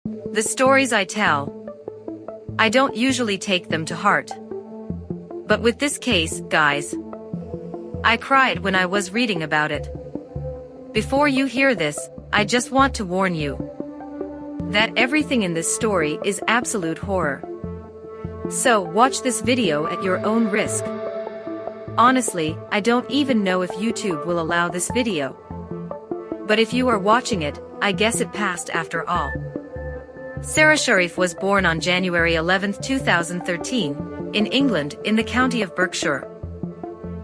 The stories I tell, I don't usually take them to heart. But with this case, guys, I cried when I was reading about it. Before you hear this, I just want to warn you that everything in this story is absolute horror. So watch this video at your own risk. Honestly, I don't even know if YouTube will allow this video. But if you are watching it, I guess it passed after all. Sara Sharif was born on January 11, 2013, in England in the county of Berkshire.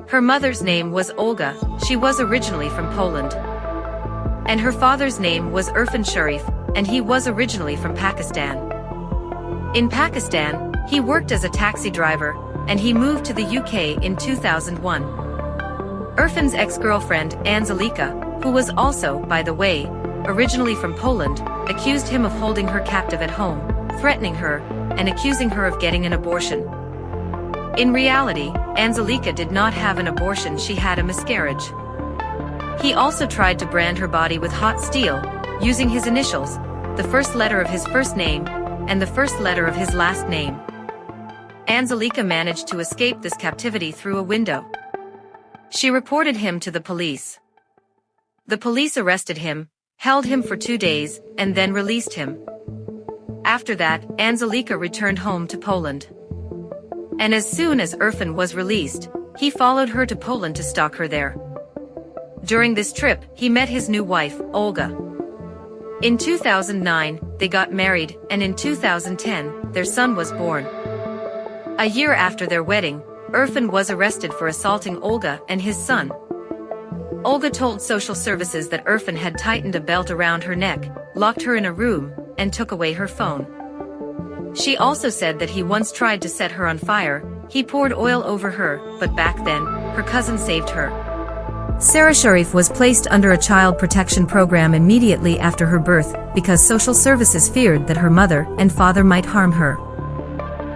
Her mother's name was Olga, she was originally from Poland. And her father's name was Irfan Sharif, and he was originally from Pakistan. In Pakistan, he worked as a taxi driver, and he moved to the UK in 2001. Irfan's ex-girlfriend, Anzelika, who was also, by the way, originally from Poland, accused him of holding her captive at home, threatening her, and accusing her of getting an abortion. In reality, Anzelika did not have an abortion, she had a miscarriage. He also tried to brand her body with hot steel, using his initials, the first letter of his first name, and the first letter of his last name. Anzelika managed to escape this captivity through a window. She reported him to the police. The police arrested him, held him for 2 days, and then released him. After that, Anzelika returned home to Poland. And as soon as Irfan was released, he followed her to Poland to stalk her there. During this trip, he met his new wife, Olga. In 2009, they got married, and in 2010, their son was born. A year after their wedding, Irfan was arrested for assaulting Olga and his son. Olga told social services that Irfan had tightened a belt around her neck, locked her in a room, and took away her phone. She also said that he once tried to set her on fire. He poured oil over her, but back then, her cousin saved her. Sara Sharif was placed under a child protection program immediately after her birth because social services feared that her mother and father might harm her.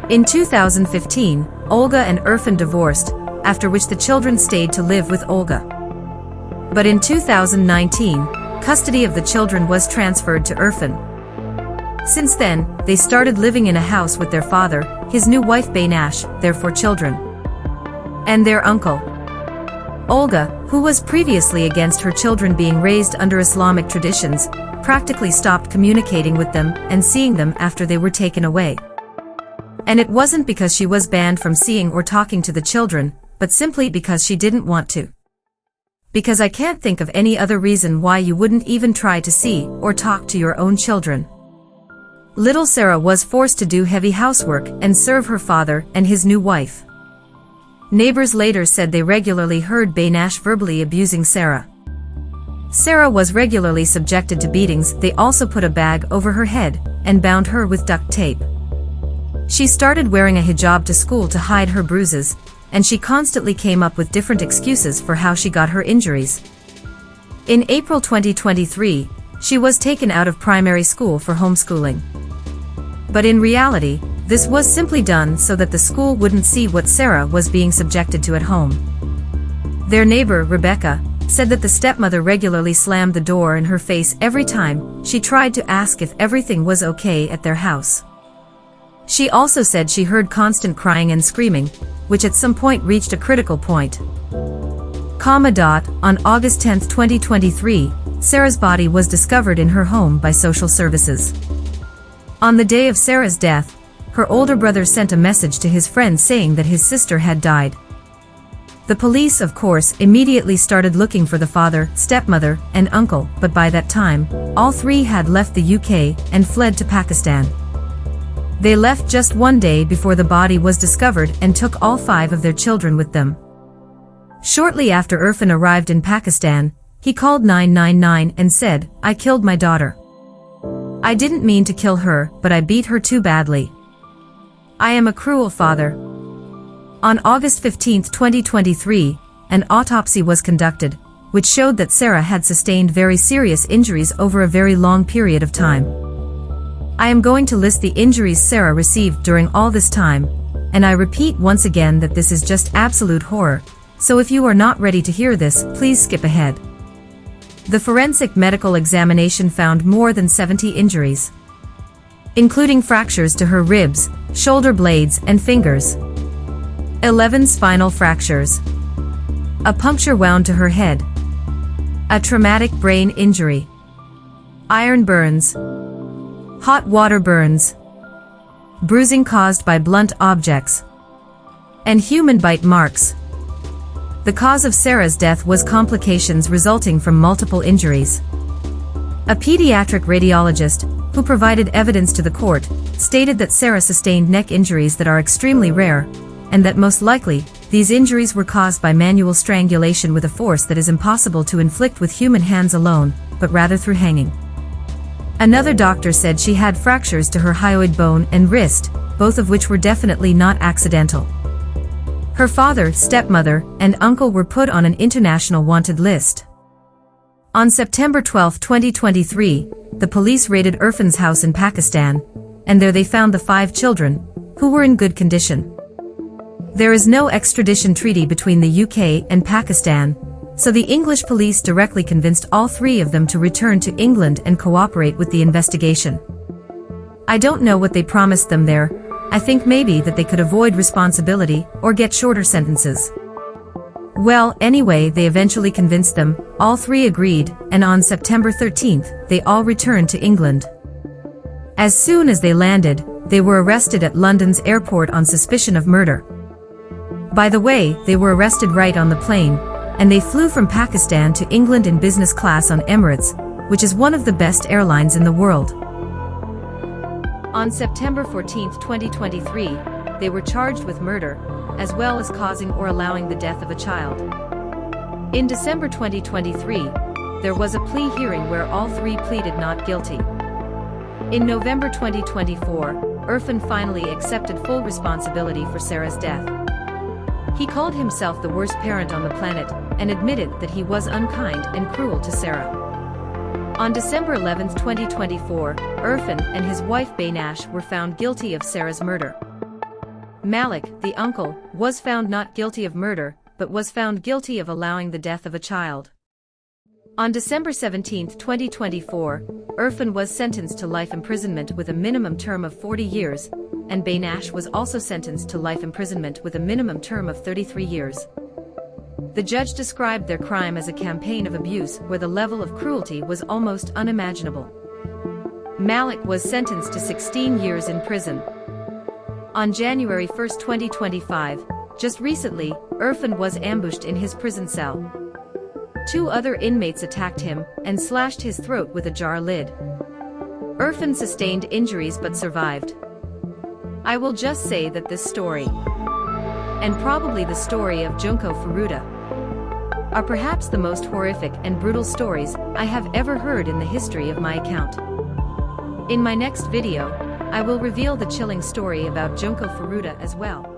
In 2015, Olga and Irfan divorced, after which the children stayed to live with Olga. But in 2019, custody of the children was transferred to Irfan. Since then, they started living in a house with their father, his new wife Baynash, their 4 children, and their uncle. Olga, who was previously against her children being raised under Islamic traditions, practically stopped communicating with them and seeing them after they were taken away. And it wasn't because she was banned from seeing or talking to the children, but simply because she didn't want to. Because I can't think of any other reason why you wouldn't even try to see or talk to your own children. Little Sara was forced to do heavy housework and serve her father and his new wife. Neighbors later said they regularly heard Baynash verbally abusing Sara. Sara was regularly subjected to beatings. They also put a bag over her head and bound her with duct tape. She started wearing a hijab to school to hide her bruises, and she constantly came up with different excuses for how she got her injuries. In April 2023, she was taken out of primary school for homeschooling. But in reality, this was simply done so that the school wouldn't see what Sara was being subjected to at home. Their neighbor, Rebecca, said that the stepmother regularly slammed the door in her face every time she tried to ask if everything was okay at their house. She also said she heard constant crying and screaming, which at some point reached a critical point. On August 10, 2023, Sara's body was discovered in her home by social services. On the day of Sara's death, her older brother sent a message to his friend saying that his sister had died. The police, of course, immediately started looking for the father, stepmother, and uncle, but by that time, all 3 had left the UK and fled to Pakistan. They left just 1 day before the body was discovered and took all 5 of their children with them. Shortly after Irfan arrived in Pakistan, he called 999 and said, "I killed my daughter. I didn't mean to kill her, but I beat her too badly. I am a cruel father." On August 15, 2023, an autopsy was conducted, which showed that Sara had sustained very serious injuries over a very long period of time. I am going to list the injuries Sara received during all this time, and I repeat once again that this is just absolute horror, so if you are not ready to hear this, please skip ahead. The forensic medical examination found more than 70 injuries. including fractures to her ribs, shoulder blades, and fingers. 11 spinal fractures. A puncture wound to her head. A traumatic brain injury. Iron burns. Hot water burns. Bruising caused by blunt objects. And human bite marks. The cause of Sara's death was complications resulting from multiple injuries. A pediatric radiologist, who provided evidence to the court, stated that Sara sustained neck injuries that are extremely rare, and that most likely, these injuries were caused by manual strangulation with a force that is impossible to inflict with human hands alone, but rather through hanging. Another doctor said she had fractures to her hyoid bone and wrist, both of which were definitely not accidental. Her father, stepmother, and uncle were put on an international wanted list. On September 12, 2023, the police raided Irfan's house in Pakistan, and there they found the 5 children, who were in good condition. There is no extradition treaty between the UK and Pakistan, so the English police directly convinced all 3 of them to return to England and cooperate with the investigation. I don't know what they promised them there. I think maybe that they could avoid responsibility or get shorter sentences. Well, anyway, they eventually convinced them, all 3 agreed, and on September 13th, they all returned to England. As soon as they landed, they were arrested at London's airport on suspicion of murder. By the way, they were arrested right on the plane, and they flew from Pakistan to England in business class on Emirates, which is one of the best airlines in the world. On September 14, 2023, they were charged with murder, as well as causing or allowing the death of a child. In December 2023, there was a plea hearing where all 3 pleaded not guilty. In November 2024, Irfan finally accepted full responsibility for Sara's death. He called himself the worst parent on the planet, and admitted that he was unkind and cruel to Sara. On December 11, 2024, Irfan and his wife Baynash were found guilty of Sara's murder. Malik, the uncle, was found not guilty of murder, but was found guilty of allowing the death of a child. On December 17, 2024, Irfan was sentenced to life imprisonment with a minimum term of 40 years, and Baynash was also sentenced to life imprisonment with a minimum term of 33 years. The judge described their crime as a campaign of abuse where the level of cruelty was almost unimaginable. Malik was sentenced to 16 years in prison. On January 1, 2025, just recently, Irfan was ambushed in his prison cell. 2 other inmates attacked him and slashed his throat with a jar lid. Irfan sustained injuries but survived. I will just say that this story, and probably the story of Junko Furuta, are perhaps the most horrific and brutal stories I have ever heard in the history of my account. In my next video, I will reveal the chilling story about Junko Furuta as well.